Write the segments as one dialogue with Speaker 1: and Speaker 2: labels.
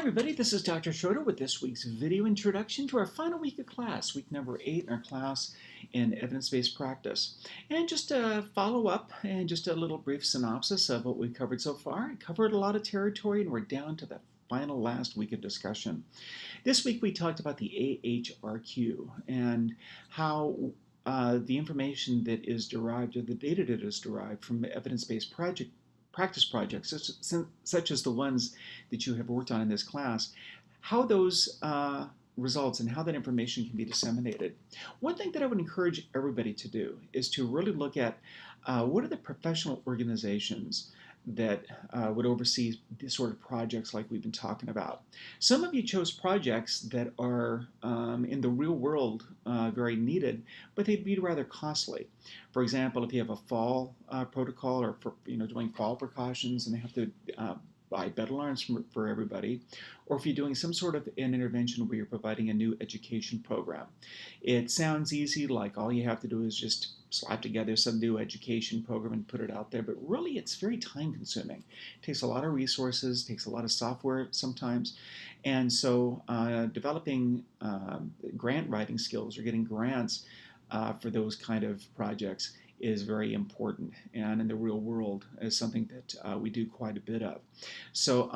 Speaker 1: everybody, this is Dr. Schroeder with this week's video introduction to our final week of class, week number 8 in our class in evidence-based practice. And just a follow-up and just a little brief synopsis of what we've covered so far. I covered a lot of territory and we're down to the final last week of discussion. This week we talked about the AHRQ and how the information that is derived, or the data that is derived from evidence-based practice projects, such as the ones that you have worked on in this class, how those results and how that information can be disseminated. One thing that I would encourage everybody to do is to really look at what are the professional organizations that would oversee these sort of projects like we've been talking about. Some of you chose projects that are in the real world very needed, but they'd be rather costly. For example, if you have a fall protocol, or for, doing fall precautions, and they have to buy bed alarms for everybody, or if you're doing some sort of an intervention where you're providing a new education program. It sounds easy, like all you have to do is just slap together some new education program and put it out there, but really it's very time consuming. It takes a lot of resources, takes a lot of software sometimes, and so developing grant writing skills or getting grants for those kind of projects is very important, and in the real world is something that we do quite a bit of. So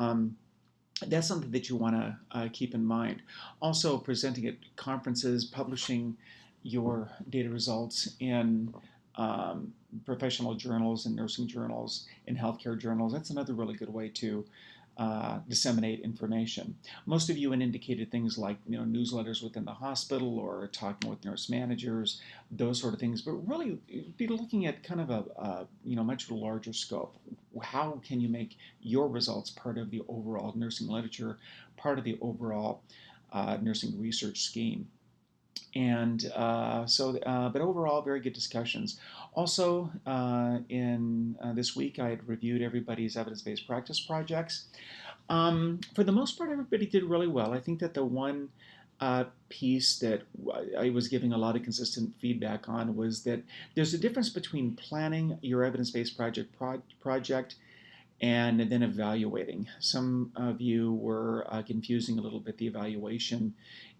Speaker 1: that's something that you want to keep in mind. Also, presenting at conferences, publishing your data results in professional journals and nursing journals and healthcare journals. That's another really good way to disseminate information. Most of you had indicated things like newsletters within the hospital or talking with nurse managers, those sort of things, but really be looking at kind of a much larger scope. How can you make your results part of the overall nursing literature, part of the overall nursing research scheme? And but overall, very good discussions. Also, in this week, I had reviewed everybody's evidence-based practice projects. For the most part, everybody did really well. I think that the one piece that I was giving a lot of consistent feedback on was that there's a difference between planning your evidence-based project and then evaluating. Some of you were confusing a little bit the evaluation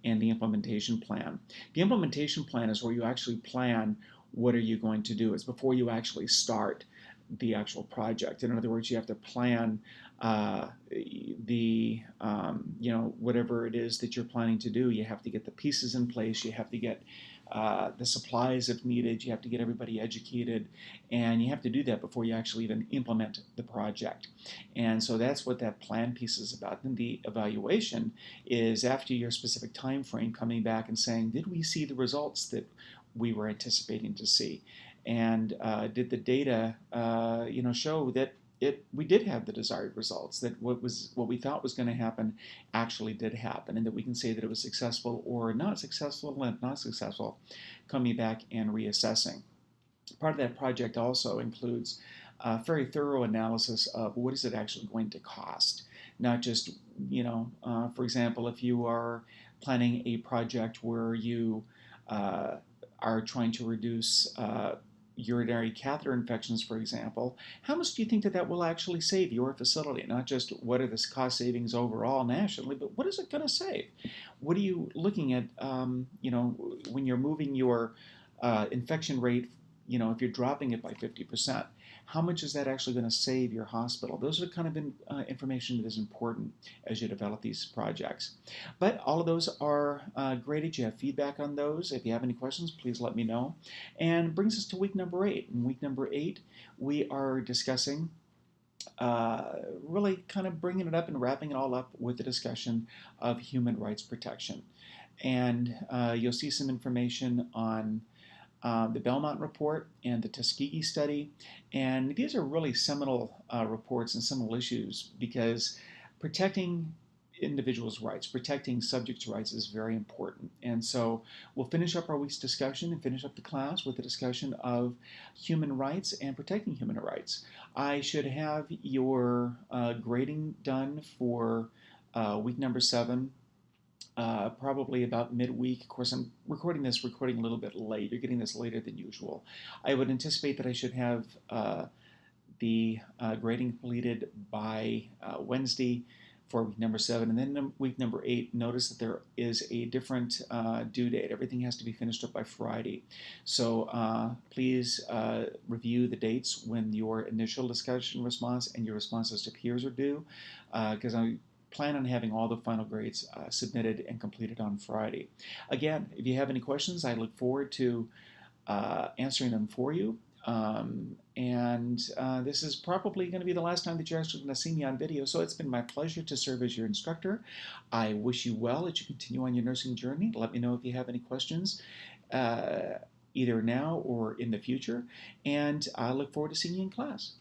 Speaker 1: and the implementation plan. The implementation plan is where you actually plan what are you going to do. It's before you actually start the actual project. In other words, you have to plan whatever it is that you're planning to do. You have to get the pieces in place. You have to get the supplies if needed. You have to get everybody educated, and you have to do that before you actually even implement the project. And so that's what that plan piece is about. And the evaluation is after your specific time frame, coming back and saying, did we see the results that we were anticipating to see? And did the data show that we did have the desired results, that what we thought was going to happen actually did happen, and that we can say that it was successful or not successful, and not successful, coming back and reassessing. Part of that project also includes a very thorough analysis of what is it actually going to cost. Not just, for example, if you are planning a project where you are trying to reduce urinary catheter infections, for example, how much do you think that will actually save your facility? Not just what are the cost savings overall nationally, but what is it going to save? What are you looking at, when you're moving your infection rate, if you're dropping it by 50%, how much is that actually going to save your hospital? Those are kind of information that is important as you develop these projects. But all of those are graded. You have feedback on those. If you have any questions, please let me know. And brings us to week number 8. In week number 8, we are discussing really kind of bringing it up and wrapping it all up with the discussion of human rights protection. And you'll see some information on the Belmont report and the Tuskegee study, and these are really seminal reports and seminal issues because protecting individuals' rights, protecting subjects' rights is very important. And so we'll finish up our week's discussion and finish up the class with a discussion of human rights and protecting human rights. I should have your grading done for week number 7 probably about midweek. Of course, I'm recording a little bit late. You're getting this later than usual. I would anticipate that I should have the grading completed by Wednesday for week number 7. And then week number 8, notice that there is a different due date. Everything has to be finished up by Friday. So please review the dates when your initial discussion response and your responses to peers are due, because I plan on having all the final grades submitted and completed on Friday. Again, if you have any questions, I look forward to answering them for you. This is probably going to be the last time that you're actually going to see me on video, so it's been my pleasure to serve as your instructor. I wish you well as you continue on your nursing journey. Let me know if you have any questions, either now or in the future, and I look forward to seeing you in class.